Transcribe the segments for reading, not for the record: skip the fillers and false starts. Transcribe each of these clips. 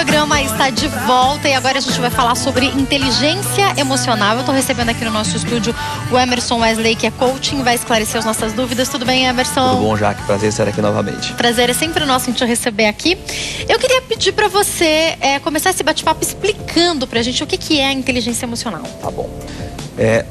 programa está de volta e agora a gente vai falar sobre inteligência emocional. Eu estou recebendo aqui no nosso estúdio o Emerson Wesley, que é coaching, vai esclarecer as nossas dúvidas. Tudo bem, Emerson? Tudo bom, Jaque? Prazer estar aqui novamente. Prazer é sempre nosso em te receber aqui. Eu queria pedir para você começar esse bate-papo explicando para a gente o que é a inteligência emocional. Tá bom.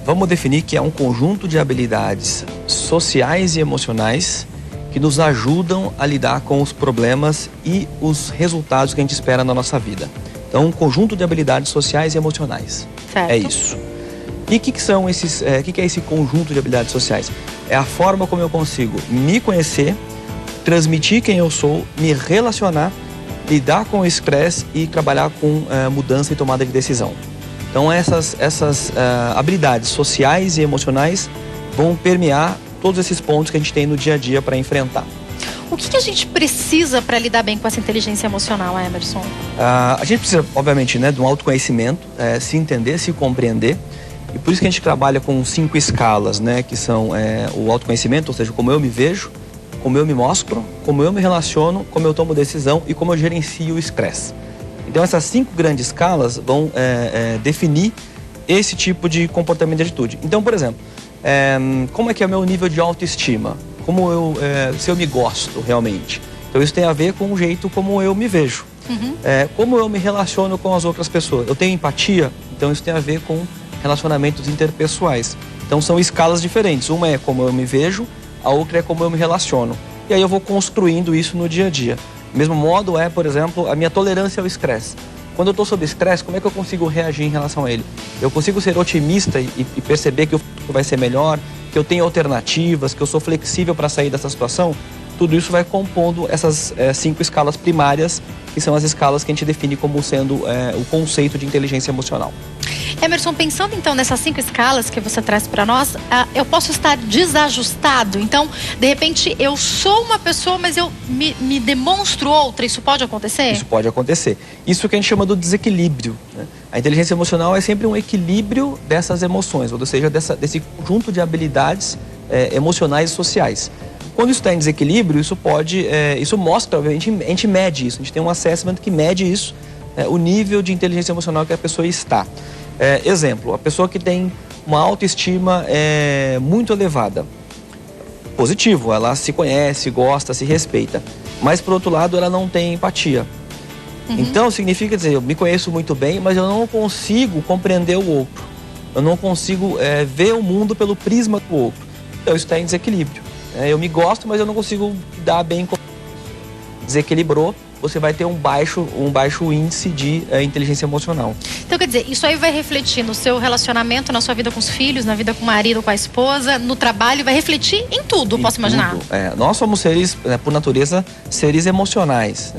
Vamos definir que é um conjunto de habilidades sociais e emocionais que nos ajudam a lidar com os problemas e os resultados que a gente espera na nossa vida. Então, um conjunto de habilidades sociais e emocionais. Certo. É isso. E o que são esses? Que é esse conjunto de habilidades sociais? É a forma como eu consigo me conhecer, transmitir quem eu sou, me relacionar, lidar com o estresse e trabalhar com mudança e tomada de decisão. Então, essas habilidades sociais e emocionais vão permear todos esses pontos que a gente tem no dia a dia para enfrentar. O que a gente precisa para lidar bem com essa inteligência emocional, Emerson? A gente precisa, obviamente, de um autoconhecimento, se entender, se compreender. E por isso que a gente trabalha com 5 escalas, que são o autoconhecimento, ou seja, como eu me vejo, como eu me mostro, como eu me relaciono, como eu tomo decisão e como eu gerencio o estresse. Então, essas 5 grandes escalas vão definir esse tipo de comportamento e atitude. Então, por exemplo, como é que é o meu nível de autoestima? Se eu me gosto realmente. Então isso tem a ver com o jeito como eu me vejo. Uhum. Como eu me relaciono com as outras pessoas. Eu tenho empatia, então isso tem a ver com relacionamentos interpessoais. Então são escalas diferentes. Uma é como eu me vejo, a outra é como eu me relaciono. E aí eu vou construindo isso no dia a dia. Do mesmo modo por exemplo, a minha tolerância ao estresse. Quando eu estou sob estresse, como é que eu consigo reagir em relação a ele? Eu consigo ser otimista e perceber que o futuro vai ser melhor, que eu tenho alternativas, que eu sou flexível para sair dessa situação? Tudo isso vai compondo essas 5 escalas primárias, que são as escalas que a gente define como sendo o conceito de inteligência emocional. Emerson, pensando então nessas 5 escalas que você traz para nós, eu posso estar desajustado? Então, de repente, eu sou uma pessoa, mas eu me demonstro outra. Isso pode acontecer? Isso pode acontecer. Isso que a gente chama do desequilíbrio. A inteligência emocional é sempre um equilíbrio dessas emoções, ou seja, desse conjunto de habilidades emocionais e sociais. Quando isso está em desequilíbrio, isso mostra, obviamente, a gente mede isso. A gente tem um assessment que mede isso, o nível de inteligência emocional que a pessoa está. Exemplo, a pessoa que tem uma autoestima muito elevada. Positivo, ela se conhece, gosta, se respeita. Mas, por outro lado, ela não tem empatia. Uhum. Então, significa dizer, eu me conheço muito bem, mas eu não consigo compreender o outro. Eu não consigo ver o mundo pelo prisma do outro. Então, isso está em desequilíbrio. Eu me gosto, mas eu não consigo dar bem com... Desequilibrou, você vai ter um baixo índice de inteligência emocional. Então, quer dizer, isso aí vai refletir no seu relacionamento, na sua vida com os filhos, na vida com o marido, com a esposa, no trabalho, vai refletir em tudo, posso imaginar? Nós somos seres, por natureza, seres emocionais.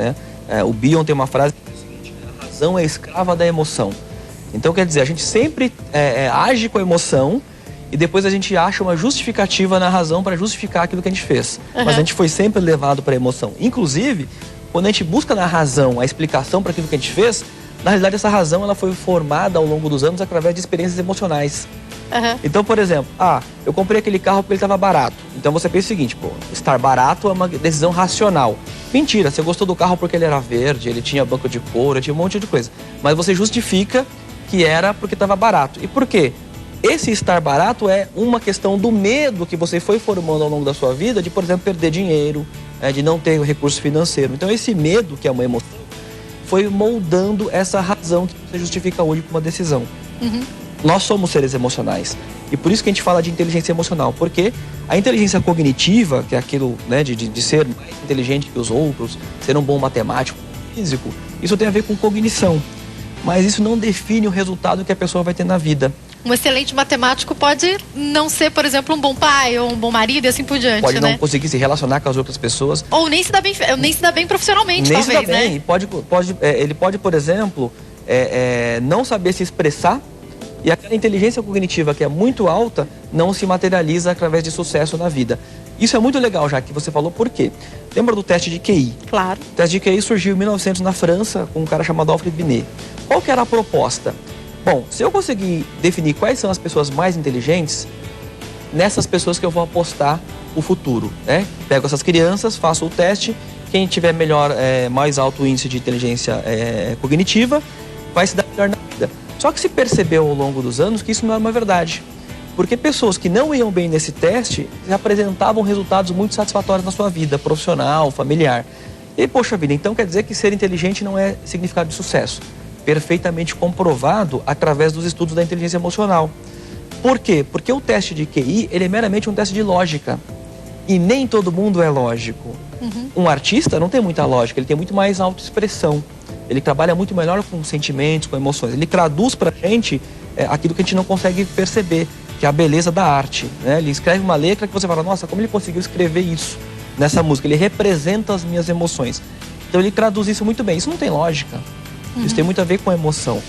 O Bion tem uma frase que diz o seguinte: a razão é escrava da emoção. Então, quer dizer, a gente sempre age com a emoção e depois a gente acha uma justificativa na razão para justificar aquilo que a gente fez. Uhum. Mas a gente foi sempre levado para a emoção. Inclusive, quando a gente busca na razão a explicação para aquilo que a gente fez, na realidade essa razão ela foi formada ao longo dos anos através de experiências emocionais. Uhum. Então, por exemplo, eu comprei aquele carro porque ele estava barato. Então você pensa o seguinte, estar barato é uma decisão racional. Mentira, você gostou do carro porque ele era verde, ele tinha banco de couro, tinha um monte de coisa. Mas você justifica que era porque estava barato. E por quê? Esse estar barato é uma questão do medo que você foi formando ao longo da sua vida de, por exemplo, perder dinheiro, de não ter recurso financeiro. Então esse medo, que é uma emoção, foi moldando essa razão que você justifica hoje com uma decisão. Uhum. Nós somos seres emocionais. E por isso que a gente fala de inteligência emocional. Porque a inteligência cognitiva, que é aquilo de ser mais inteligente que os outros, ser um bom matemático, físico, isso tem a ver com cognição. Mas isso não define o resultado que a pessoa vai ter na vida. Um excelente matemático pode não ser, por exemplo, um bom pai ou um bom marido e assim por diante, Pode não conseguir se relacionar com as outras pessoas. Ou nem se dá bem profissionalmente, nem talvez, se dá bem. Ele pode, por exemplo, não saber se expressar, e aquela inteligência cognitiva que é muito alta não se materializa através de sucesso na vida. Isso é muito legal, já que você falou, por quê? Lembra do teste de QI? Claro. O teste de QI surgiu em 1900 na França, com um cara chamado Alfred Binet. Qual que era a proposta? Bom, se eu conseguir definir quais são as pessoas mais inteligentes, nessas pessoas que eu vou apostar o futuro, Pego essas crianças, faço o teste quem tiver melhor, mais alto índice de inteligência cognitiva, vai se dar melhor na vida. Só que se percebeu ao longo dos anos que isso não era uma verdade. Porque pessoas que não iam bem nesse teste apresentavam resultados muito satisfatórios na sua vida profissional, familiar. E, poxa vida, então quer dizer que ser inteligente não é significado de sucesso. Perfeitamente comprovado através dos estudos da inteligência emocional. Por quê? Porque o teste de QI, ele é meramente um teste de lógica. E nem todo mundo é lógico. Um artista não tem muita lógica, ele tem muito mais autoexpressão. Ele trabalha muito melhor com sentimentos, com emoções. Ele traduz pra gente aquilo que a gente não consegue perceber, que é a beleza da arte, né? Ele escreve uma letra que você fala, nossa, como ele conseguiu escrever isso nessa música? Ele representa as minhas emoções. Então ele traduz isso muito bem. Isso não tem lógica. Isso tem muito a ver com a emoção.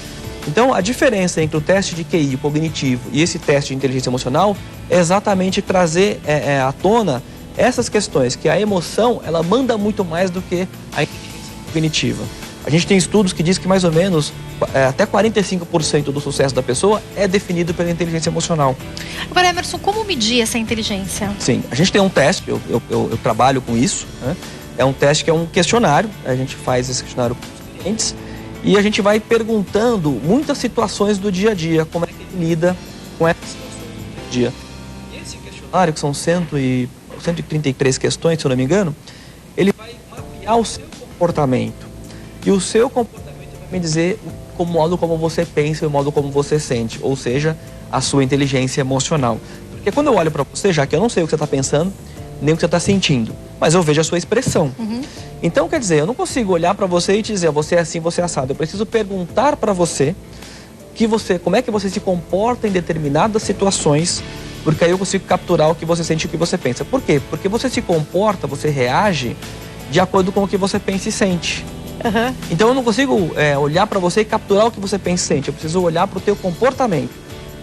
Então a diferença entre o teste de QI cognitivo e esse teste de inteligência emocional é exatamente trazer à tona essas questões, que a emoção, ela manda muito mais do que a inteligência cognitiva. A gente tem estudos que dizem que mais ou menos até 45% do sucesso da pessoa é definido pela inteligência emocional. Agora, Emerson, como medir essa inteligência? Sim, a gente tem um teste, eu trabalho com isso, né? É um teste que é um questionário, a gente faz esse questionário com os clientes e a gente vai perguntando muitas situações do dia a dia, como é que ele lida com essas situações do dia a dia. E esse questionário, que são 133 questões, se eu não me engano, ele vai mapear o seu comportamento. E o seu comportamento vai me dizer o modo como você pensa e o modo como você sente, ou seja, a sua inteligência emocional. Porque quando eu olho para você, já que eu não sei o que você está pensando, nem o que você está sentindo, mas eu vejo a sua expressão. Então, quer dizer, eu não consigo olhar para você e te dizer, você é assim, você é assado. Eu preciso perguntar para você, como é que você se comporta em determinadas situações, porque aí eu consigo capturar o que você sente e o que você pensa. Por quê? Porque você se comporta, você reage de acordo com o que você pensa e sente. Então eu não consigo olhar para você e capturar o que você pensa e sente. Eu preciso olhar para o teu comportamento.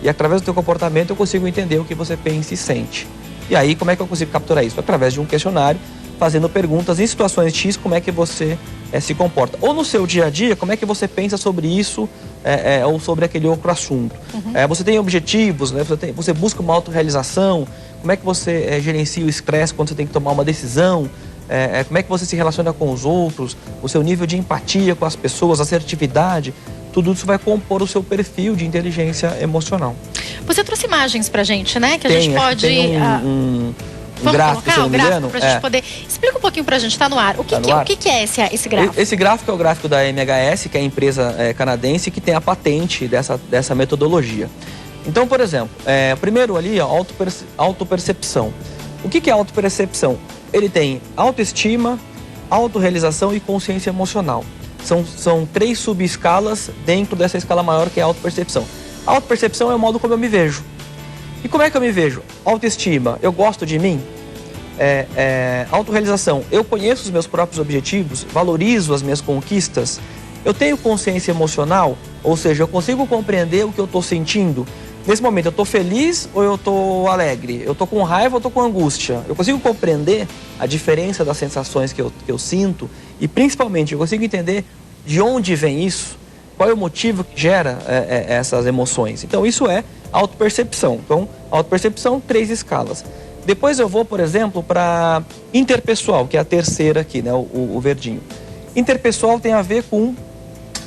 E através do teu comportamento eu consigo entender o que você pensa e sente. E aí como é que eu consigo capturar isso? Através de um questionário, fazendo perguntas em situações X, como é que você se comporta. Ou no seu dia a dia, como é que você pensa sobre isso ou sobre aquele outro assunto. Você tem objetivos, né? Você busca uma autorrealização. Como é que você gerencia o estresse quando você tem que tomar uma decisão. Como é que você se relaciona com os outros, o seu nível de empatia com as pessoas, assertividade, tudo isso vai compor o seu perfil de inteligência emocional. Você trouxe imagens pra gente, né? Que a tem, gente pode... Tem um gráfico, se eu não me engano. Pra gente poder... Explica um pouquinho pra gente, tá no ar. O que é esse gráfico? Esse gráfico é o gráfico da MHS, que é a empresa canadense que tem a patente dessa metodologia. Então, por exemplo, primeiro ali, autopercepção. O que é autopercepção? Ele tem autoestima, autorrealização e consciência emocional. São 3 subescalas dentro dessa escala maior que é a autopercepção. A autopercepção é o modo como eu me vejo. E como é que eu me vejo? Autoestima, eu gosto de mim? Autorrealização, eu conheço os meus próprios objetivos, valorizo as minhas conquistas. Eu tenho consciência emocional, ou seja, eu consigo compreender o que eu estou sentindo. Nesse momento, eu estou feliz ou eu estou alegre? Eu estou com raiva ou estou com angústia? Eu consigo compreender a diferença das sensações que eu sinto e, principalmente, eu consigo entender de onde vem isso, qual é o motivo que gera essas emoções. Então, isso é autopercepção. Então, autopercepção, 3 escalas. Depois eu vou, por exemplo, para interpessoal, que é a terceira aqui, né, o verdinho. Interpessoal tem a ver com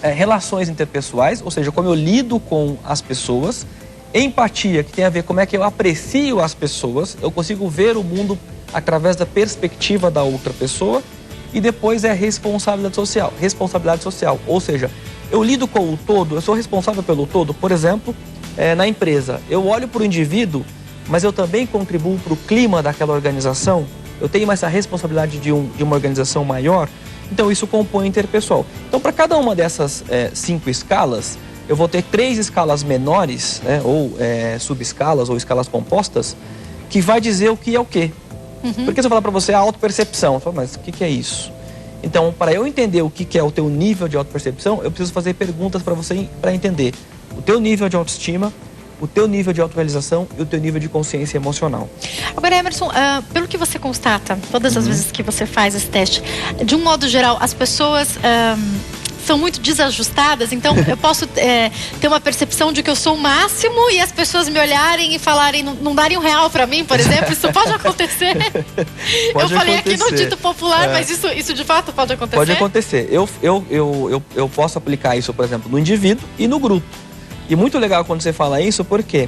relações interpessoais, ou seja, como eu lido com as pessoas. Empatia, que tem a ver com como é que eu aprecio as pessoas, eu consigo ver o mundo através da perspectiva da outra pessoa. E depois é responsabilidade social, ou seja, eu lido com o todo, eu sou responsável pelo todo. Por exemplo, na empresa, eu olho para o indivíduo, mas eu também contribuo para o clima daquela organização, eu tenho essa responsabilidade de uma organização maior, então isso compõe interpessoal. Então, para cada uma dessas 5 escalas, eu vou ter 3 escalas menores, né, ou subescalas ou escalas compostas, que vai dizer o que é o quê. Porque se eu falar para você a autopercepção, eu falo, mas o que é isso? Então, para eu entender o que é o teu nível de autopercepção, eu preciso fazer perguntas para você para entender o teu nível de autoestima, o teu nível de autorrealização e o teu nível de consciência emocional. Agora, Emerson, pelo que você constata, todas as vezes que você faz esse teste, de um modo geral, as pessoas são muito desajustadas, então eu posso ter uma percepção de que eu sou o máximo e as pessoas me olharem e falarem, não darem R$1 para mim, por exemplo, isso pode acontecer? Pode eu falei acontecer. aqui no dito popular, mas isso de fato pode acontecer? Pode acontecer. Eu posso aplicar isso, por exemplo, no indivíduo e no grupo. E muito legal quando você fala isso, porque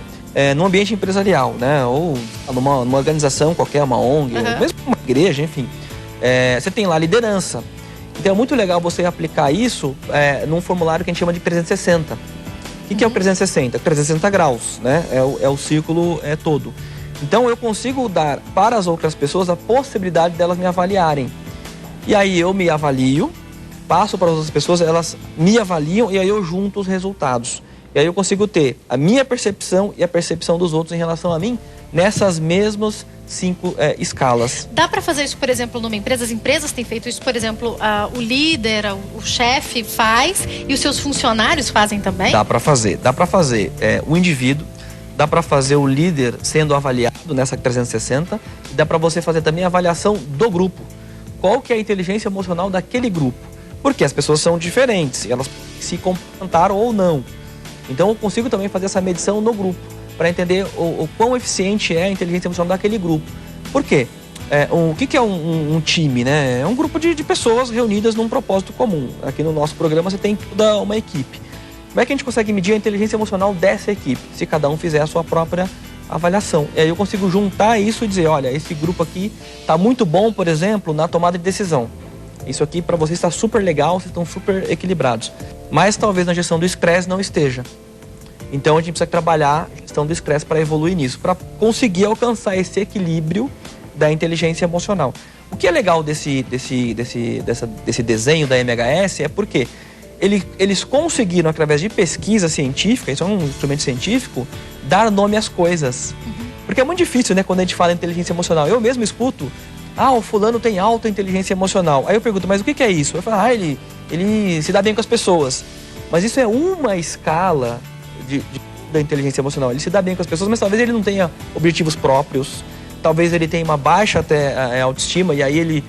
no ambiente empresarial, né? Ou numa organização qualquer, uma ONG, ou mesmo uma igreja, enfim. Você tem lá liderança. Então é muito legal você aplicar isso num formulário que a gente chama de 360. O que é o 360? 360 graus, né? É o círculo todo. Então eu consigo dar para as outras pessoas a possibilidade delas me avaliarem. E aí eu me avalio, passo para as outras pessoas, elas me avaliam e aí eu junto os resultados. E aí eu consigo ter a minha percepção e a percepção dos outros em relação a mim nessas mesmas 5 escalas. Dá para fazer isso, por exemplo, numa empresa? As empresas têm feito isso, por exemplo, o líder, o chefe faz e os seus funcionários fazem também? Dá para fazer. Dá para fazer o indivíduo, dá para fazer o líder sendo avaliado nessa 360 e dá para você fazer também a avaliação do grupo. Qual que é a inteligência emocional daquele grupo? Porque as pessoas são diferentes, elas se complementaram ou não. Então eu consigo também fazer essa medição no grupo, para entender o quão eficiente é a inteligência emocional daquele grupo. Por quê? O que é um time, né? É um grupo de pessoas reunidas num propósito comum. Aqui no nosso programa você tem toda uma equipe. Como é que a gente consegue medir a inteligência emocional dessa equipe? Se cada um fizer a sua própria avaliação. E aí eu consigo juntar isso e dizer, olha, esse grupo aqui está muito bom, por exemplo, na tomada de decisão. Isso aqui para vocês está super legal, vocês estão super equilibrados. Mas talvez na gestão do estresse não esteja. Então a gente precisa trabalhar a gestão do estresse para evoluir nisso, para conseguir alcançar esse equilíbrio da inteligência emocional. O que é legal desse desenho da MHS é porque eles conseguiram, através de pesquisa científica, isso é um instrumento científico, dar nome às coisas. Porque é muito difícil, né, quando a gente fala em inteligência emocional. Eu mesmo escuto, o fulano tem alta inteligência emocional. Aí eu pergunto, mas o que é isso? Eu falo, ele se dá bem com as pessoas. Mas isso é uma escala da inteligência emocional. Ele se dá bem com as pessoas, mas talvez ele não tenha objetivos próprios. Talvez ele tenha uma baixa até autoestima e aí ele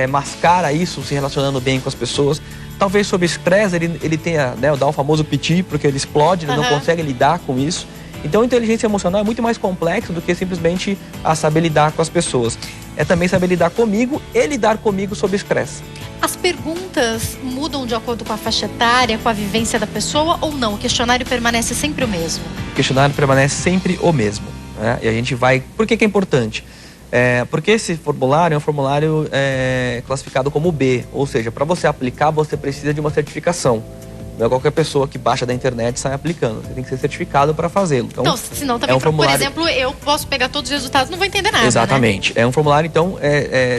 mascara isso se relacionando bem com as pessoas. Talvez sob estresse ele tenha, né, dá o famoso piti, porque ele explode, ele não consegue lidar com isso. Então a inteligência emocional é muito mais complexa do que simplesmente saber lidar com as pessoas. É também saber lidar comigo e lidar comigo sob estresse. As perguntas mudam de acordo com a faixa etária, com a vivência da pessoa ou não? O questionário permanece sempre o mesmo? O questionário permanece sempre o mesmo, né? E a gente vai... Por que é importante? Porque esse formulário é um formulário classificado como B, ou seja, para você aplicar você precisa de uma certificação. Não é qualquer pessoa que baixa da internet e sai aplicando. Você tem que ser certificado para fazê-lo. Então, senão também, por exemplo, eu posso pegar todos os resultados e não vou entender nada. Exatamente. Né? É um formulário, então,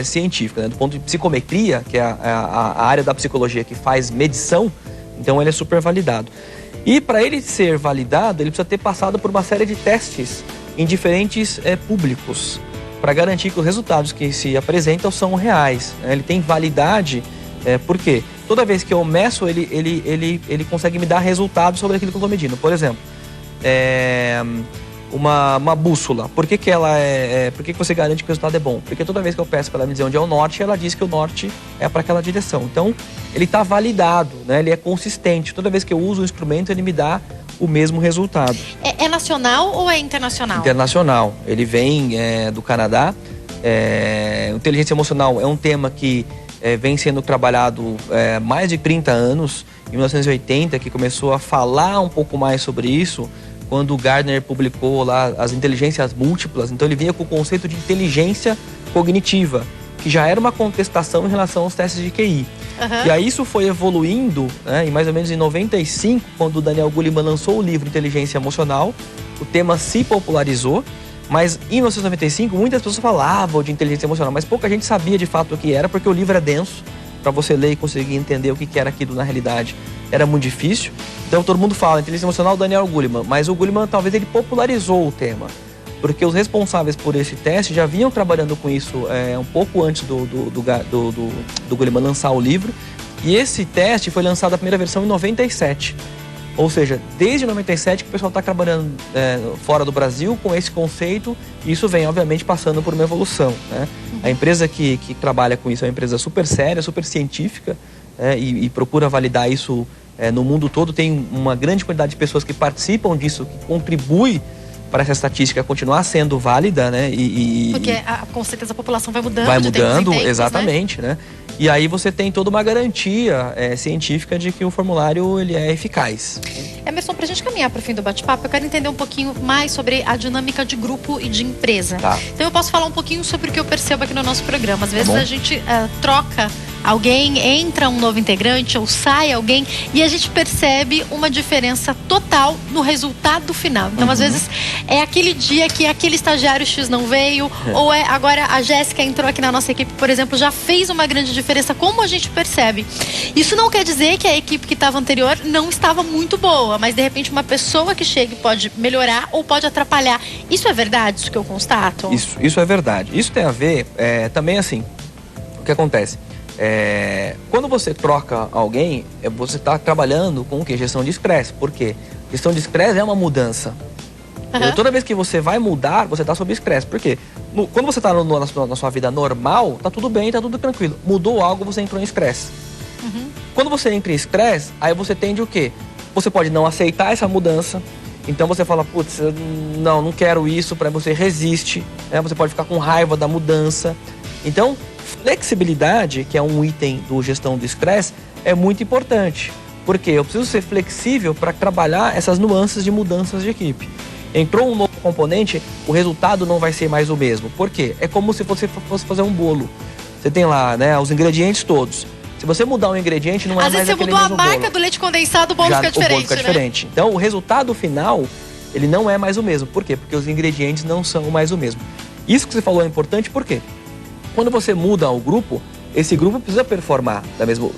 científico, né? Do ponto de psicometria, que é a área da psicologia que faz medição, então ele é super validado. E para ele ser validado, ele precisa ter passado por uma série de testes em diferentes públicos, para garantir que os resultados que se apresentam são reais. Ele tem validade, por quê? Toda vez que eu meço, ele consegue me dar resultados sobre aquilo que eu estou medindo. Por exemplo, uma bússola. Por que que você garante que o resultado é bom? Porque toda vez que eu peço para ela me dizer onde é o norte, ela diz que o norte é para aquela direção. Então, ele está validado, né? Ele é consistente. Toda vez que eu uso o instrumento, ele me dá o mesmo resultado. É nacional ou é internacional? Internacional. Ele vem do Canadá. Inteligência emocional é um tema que vem sendo trabalhado há mais de 30 anos. Em 1980, que começou a falar um pouco mais sobre isso, quando o Gardner publicou lá as inteligências múltiplas. Então ele vinha com o conceito de inteligência cognitiva, que já era uma contestação em relação aos testes de QI. E aí isso foi evoluindo, né, e mais ou menos em 95, quando o Daniel Goleman lançou o livro Inteligência Emocional, o tema se popularizou, mas em 1995 muitas pessoas falavam de inteligência emocional, mas pouca gente sabia de fato o que era, porque o livro é denso, para você ler e conseguir entender o que era aquilo na realidade. Era muito difícil. Então todo mundo fala inteligência emocional Daniel Goleman, mas o Goleman talvez ele popularizou o tema, porque os responsáveis por esse teste já vinham trabalhando com isso um pouco antes do Goleman lançar o livro. E esse teste foi lançado a primeira versão em 97. Ou seja, desde 97 que o pessoal está trabalhando fora do Brasil com esse conceito, e isso vem, obviamente, passando por uma evolução, né? A empresa que trabalha com isso é uma empresa super séria, super científica, e procura validar isso no mundo todo. Tem uma grande quantidade de pessoas que participam disso, que contribui para essa estatística continuar sendo válida, né? Porque com certeza a população vai mudando. Vai mudando, tempos, exatamente, né? E aí você tem toda uma garantia científica de que o formulário ele é eficaz. Emerson, para a gente caminhar para o fim do bate-papo, eu quero entender um pouquinho mais sobre a dinâmica de grupo e de empresa. Tá. Então eu posso falar um pouquinho sobre o que eu percebo aqui no nosso programa. Às vezes a gente troca alguém, entra um novo integrante ou sai alguém e a gente percebe uma diferença total no resultado final. Então, às vezes, é aquele dia que aquele estagiário X não veio, ou agora a Jéssica entrou aqui na nossa equipe, por exemplo, já fez uma grande diferença. Como a gente percebe? Isso não quer dizer que a equipe que estava anterior não estava muito boa, mas de repente uma pessoa que chega pode melhorar ou pode atrapalhar. Isso é verdade, isso que eu constato? Isso é verdade. Isso tem a ver também assim, o que acontece? Quando você troca alguém, você está trabalhando com o quê? Gestão de estresse. Por quê? Gestão de estresse é uma mudança. Toda vez que você vai mudar, você está sob estresse. Por quê? Quando você está na sua vida normal, tá tudo bem, tá tudo tranquilo. Mudou algo, você entrou em estresse. Quando você entra em estresse, aí você tende o quê? Você pode não aceitar essa mudança. Então você fala, putz, não quero isso, para você resiste. Você pode ficar com raiva da mudança. Então, flexibilidade, que é um item do gestão do estresse, é muito importante. Porque eu preciso ser flexível para trabalhar essas nuances de mudanças de equipe. Entrou um novo componente, o resultado não vai ser mais o mesmo. Por quê? É como se você fosse fazer um bolo. Você tem lá, os ingredientes todos. Se você mudar um ingrediente, não é mais aquele mesmo bolo. Às vezes você mudou a marca do leite condensado, o bolo fica diferente, o bolo fica diferente. Então, o resultado final, ele não é mais o mesmo. Por quê? Porque os ingredientes não são mais o mesmo. Isso que você falou é importante, por quê? Quando você muda o grupo, esse grupo precisa performar no mesmo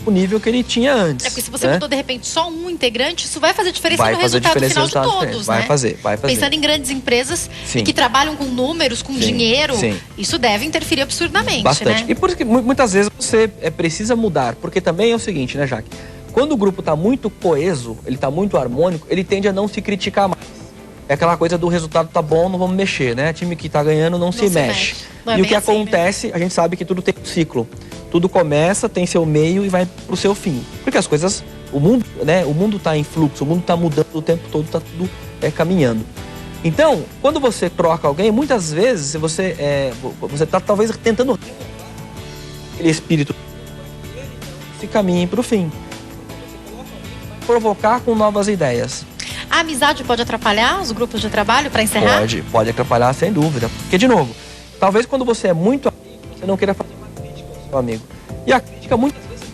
nível que ele tinha antes. Porque se você mudou de repente só um integrante, isso vai fazer diferença no resultado final de todos, Vai fazer. Pensando em grandes empresas que trabalham com números, com dinheiro, isso deve interferir absurdamente, bastante. né? E por isso que muitas vezes você precisa mudar, porque também é o seguinte, né, Jaque? Quando o grupo está muito coeso, ele está muito harmônico, ele tende a não se criticar mais. É aquela coisa do resultado tá bom, não vamos mexer, né? Time que tá ganhando não se mexe. E o que acontece, a gente sabe que tudo tem um ciclo. Tudo começa, tem seu meio e vai pro seu fim. Porque as coisas, o mundo tá em fluxo, o mundo tá mudando o tempo todo, tá tudo caminhando. Então, quando você troca alguém, muitas vezes você tá talvez tentando aquele espírito se caminhe pro fim. Provocar com novas ideias. A amizade pode atrapalhar os grupos de trabalho, para encerrar? Pode atrapalhar, sem dúvida. Porque, de novo, talvez quando você é muito amigo, você não queira fazer uma crítica ao seu amigo. E a crítica, muitas vezes,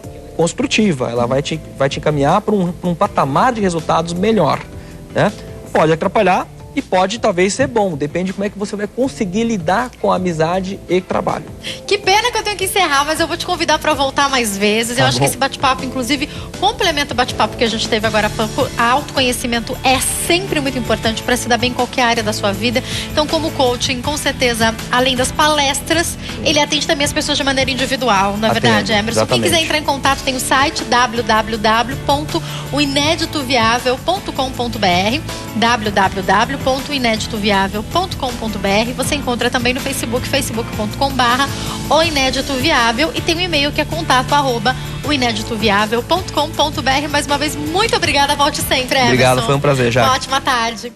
é construtiva. Ela vai te encaminhar para um patamar de resultados melhor, né? Pode atrapalhar e pode, talvez, ser bom. Depende de como é que você vai conseguir lidar com a amizade e trabalho. Que pena que eu tenho que encerrar, mas eu vou te convidar para voltar mais vezes. Eu acho que esse bate-papo, inclusive, complementa o bate-papo que a gente teve agora há pouco. A autoconhecimento é sempre muito importante para se dar bem em qualquer área da sua vida. Então, como coaching, com certeza, além das palestras, ele atende também as pessoas de maneira individual, não é verdade, Emerson? Exatamente. Quem quiser entrar em contato, tem o site www.ineditoviável.com.br www.ineditoviável.com.br. Você encontra também no Facebook, facebook.com/o Inédito Viável, e tem um e-mail que é contato@oineditoviável.com.br. Mais uma vez, muito obrigada, volte sempre, Emerson. Obrigado, foi um prazer, Jaque. Ótima tarde.